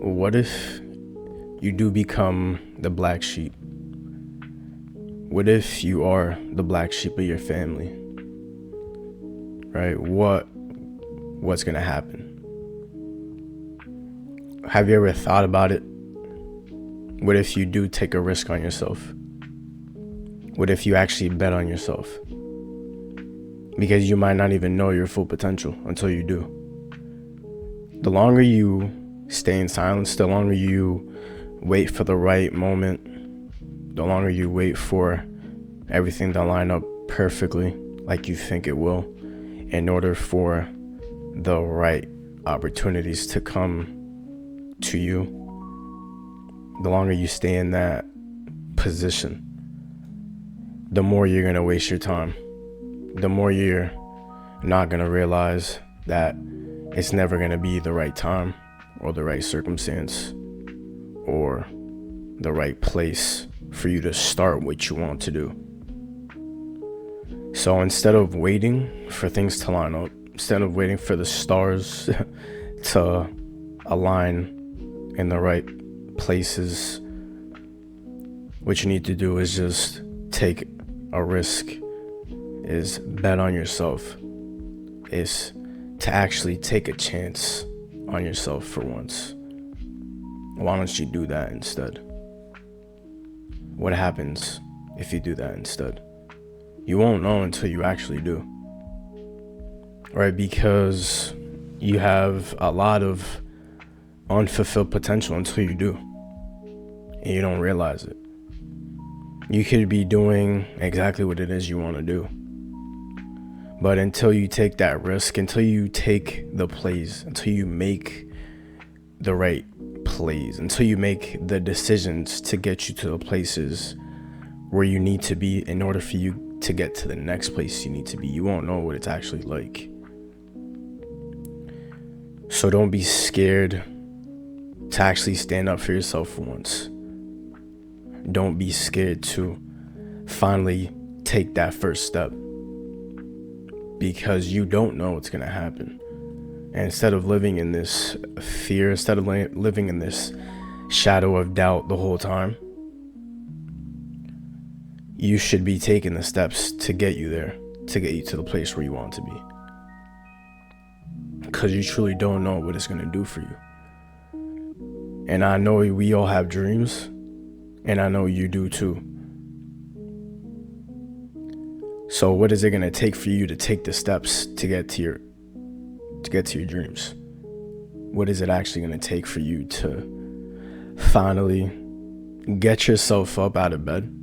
what if you do become the black sheep? What if you are the black sheep of your family? Right? What's gonna happen? Have you ever thought about it? What if you do take a risk on yourself? What if you actually bet on yourself? Because you might not even know your full potential until you do. The longer you stay in silence, the longer you wait for the right moment, the longer you wait for everything to line up perfectly like you think it will, in order for the right opportunities to come to you, the longer you stay in that position, the more you're going to waste your time. The more you're not going to realize that it's never going to be the right time or the right circumstance or the right place for you to start what you want to do. So instead of waiting for things to line up, instead of waiting for the stars to align in the right places, what you need to do is just take a risk, is bet on yourself, is to actually take a chance on yourself for once. Why don't you do that instead? What happens if you do that instead? You won't know until you actually do. Right? Because you have a lot of unfulfilled potential until you do. And you don't realize it. You could be doing exactly what it is you want to do. But until you take that risk, until you take the plays, until you make the right plays, until you make the decisions to get you to the places where you need to be in order for you to get to the next place you need to be, you won't know what it's actually like. So don't be scared to actually stand up for yourself for once. Don't be scared to finally take that first step, because you don't know what's going to happen. And instead of living in this fear, instead of living in this shadow of doubt the whole time, you should be taking the steps to get you there, to get you to the place where you want to be. Because you truly don't know what it's going to do for you. And I know we all have dreams, and I know you do too. So what is it going to take for you to take the steps to get to your dreams? What is it actually going to take for you to finally get yourself up out of bed,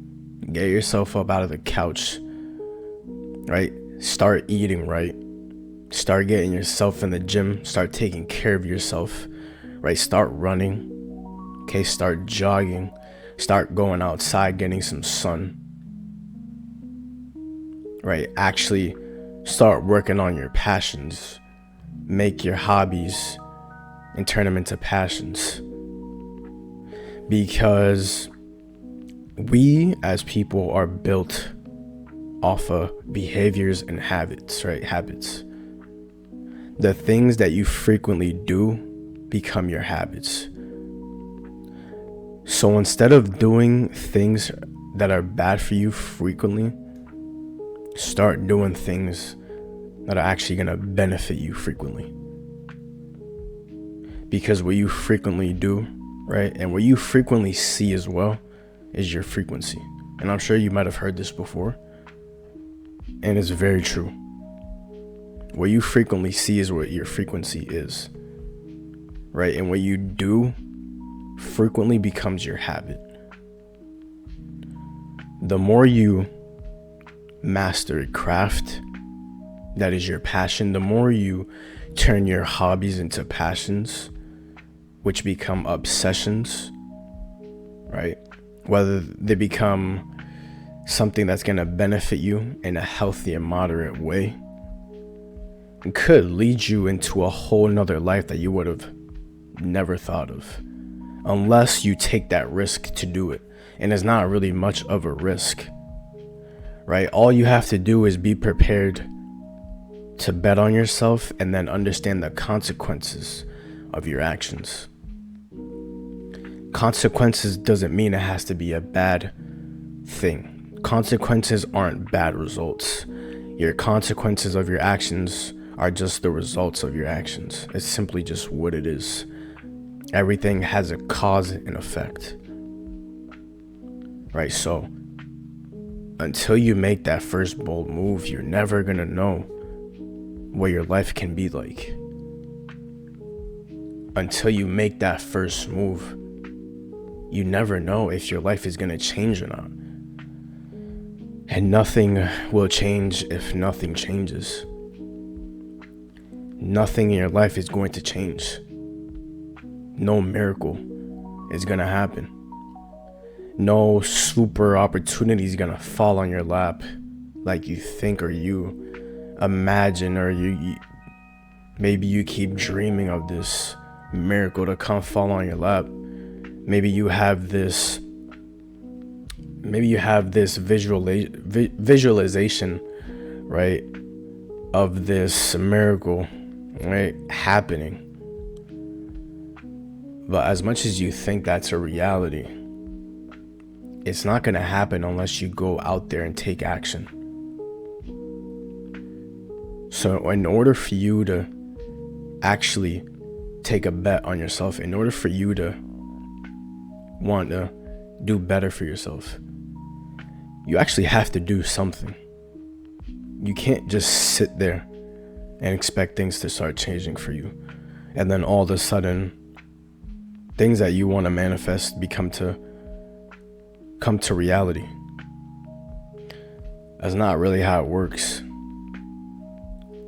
get yourself up out of the couch, right? Start eating right. Start getting yourself in the gym. Start taking care of yourself, right? Start running. Okay, start jogging. Start going outside, getting some sun. Right? Actually start working on your passions. Make your hobbies and turn them into passions. Because we as people are built off of behaviors and habits, right? Habits. The things that you frequently do become your habits. So instead of doing things that are bad for you frequently, start doing things that are actually going to benefit you frequently. Because what you frequently do, right, and what you frequently see as well, is your frequency. And I'm sure you might have heard this before, and it's very true. What you frequently see is what your frequency is, right? And what you do frequently becomes your habit. The more you master a craft that is your passion, the more you turn your hobbies into passions, which become obsessions, right? Whether they become something that's going to benefit you in a healthy and moderate way, it could lead you into a whole nother life that you would have never thought of, unless you take that risk to do it. And it's not really much of a risk, right? All you have to do is be prepared to bet on yourself and then understand the consequences of your actions. Consequences doesn't mean it has to be a bad thing. Consequences aren't bad results. Your consequences of your actions are just the results of your actions. It's simply just what it is. Everything has a cause and effect. Right? So until you make that first bold move, you're never gonna know what your life can be like. Until you make that first move, you never know if your life is gonna change or not. And nothing will change if nothing changes. Nothing in your life is going to change. No miracle is gonna happen. No super opportunity is gonna fall on your lap like you think or you imagine, or maybe you keep dreaming of this miracle to come fall on your lap. Maybe you have this visualization, right, of this miracle, right, happening. But as much as you think that's a reality, it's not going to happen unless you go out there and take action. So in order for you to actually take a bet on yourself, in order for you to want to do better for yourself, you actually have to do something. You can't just sit there and expect things to start changing for you, and then all of a sudden things that you want to manifest come to reality. That's not really how it works.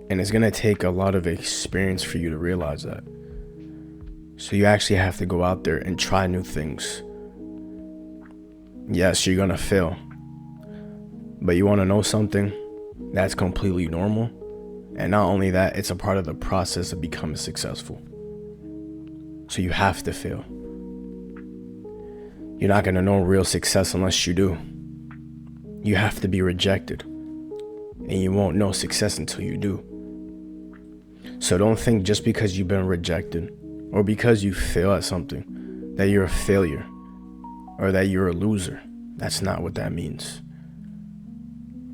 And it's gonna take a lot of experience for you to realize that. So you actually have to go out there and try new things. Yes, you're gonna fail. But you wanna know something? That's completely normal. And not only that, it's a part of the process of becoming successful. So you have to fail. You're not gonna know real success unless you do. You have to be rejected. And you won't know success until you do. So don't think just because you've been rejected or because you fail at something that you're a failure or that you're a loser. That's not what that means.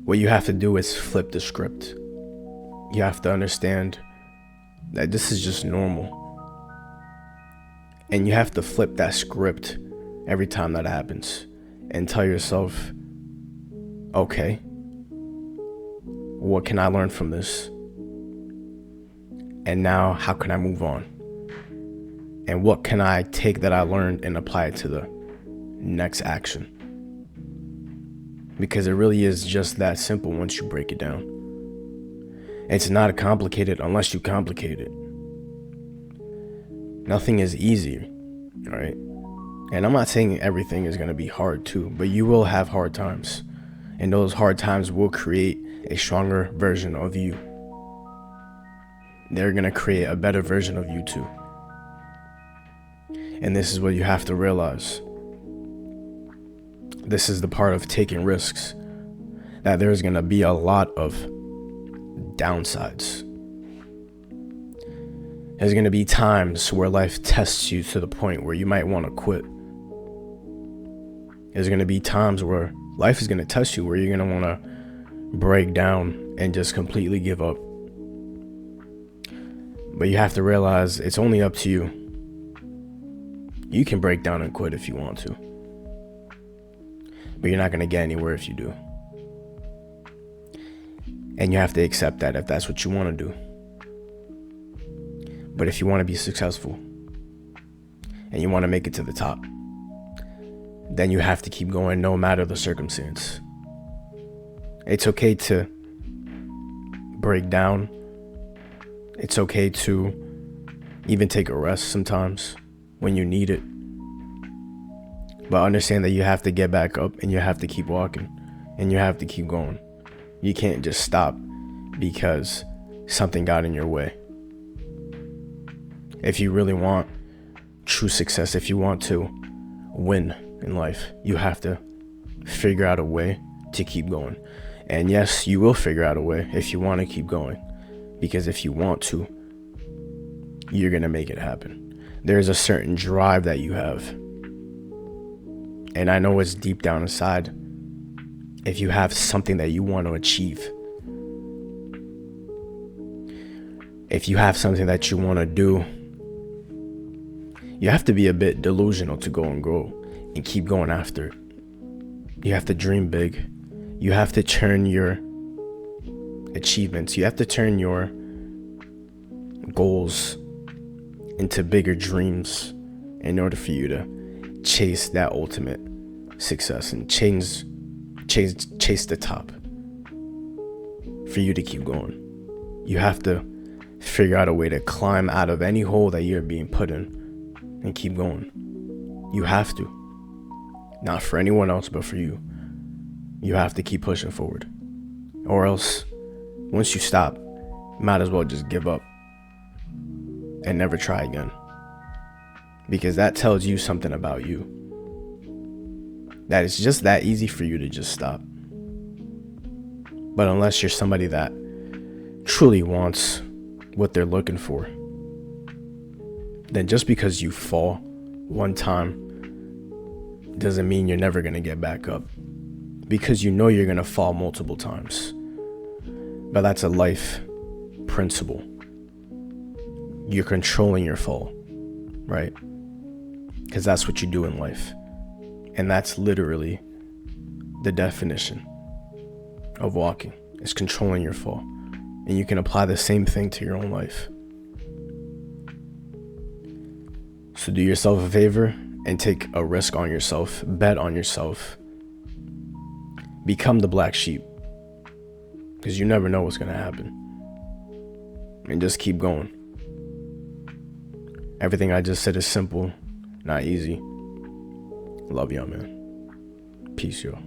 What you have to do is flip the script. You have to understand that this is just normal. And you have to flip that script every time that happens and tell yourself, okay, what can I learn from this? And now how can I move on? And what can I take that I learned and apply it to the next action? Because it really is just that simple once you break it down. It's not complicated unless you complicate it. Nothing is easy, right? And I'm not saying everything is going to be hard too, but you will have hard times. And those hard times will create a stronger version of you. They're going to create a better version of you too. And this is what you have to realize. This is the part of taking risks, that there's going to be a lot of downsides. There's going to be times where life tests you to the point where you might want to quit. There's going to be times where life is going to test you where you're going to want to break down and just completely give up. But you have to realize it's only up to you. You can break down and quit if you want to. But you're not going to get anywhere if you do. And you have to accept that if that's what you want to do. But if you want to be successful and you want to make it to the top, then you have to keep going no matter the circumstance. It's okay to break down. It's okay to even take a rest sometimes when you need it. But understand that you have to get back up and you have to keep walking and you have to keep going. You can't just stop because something got in your way. If you really want true success, if you want to win in life, you have to figure out a way to keep going. And yes, you will figure out a way if you want to keep going. Because if you want to, you're going to make it happen. There's a certain drive that you have. And I know it's deep down inside. If you have something that you want to achieve, if you have something that you want to do, you have to be a bit delusional to go and grow and keep going after it. You have to dream big. You have to turn your achievements, you have to turn your goals into bigger dreams in order for you to chase that ultimate success and chase the top. For you to keep going, you have to figure out a way to climb out of any hole that you're being put in and keep going. You have to. Not for anyone else, but for you. You have to keep pushing forward. Or else, once you stop, you might as well just give up and never try again. Because that tells you something about you. That it's just that easy for you to just stop. But unless you're somebody that truly wants what they're looking for, then just because you fall one time doesn't mean you're never going to get back up. Because you know you're going to fall multiple times. But that's a life principle. You're controlling your fall, right? Because that's what you do in life. And that's literally the definition of walking. It's controlling your fall. And you can apply the same thing to your own life. So do yourself a favor and take a risk on yourself. Bet on yourself. Become the black sheep. Because you never know what's going to happen. And just keep going. Everything I just said is simple, not easy. Love y'all, man. Peace, y'all.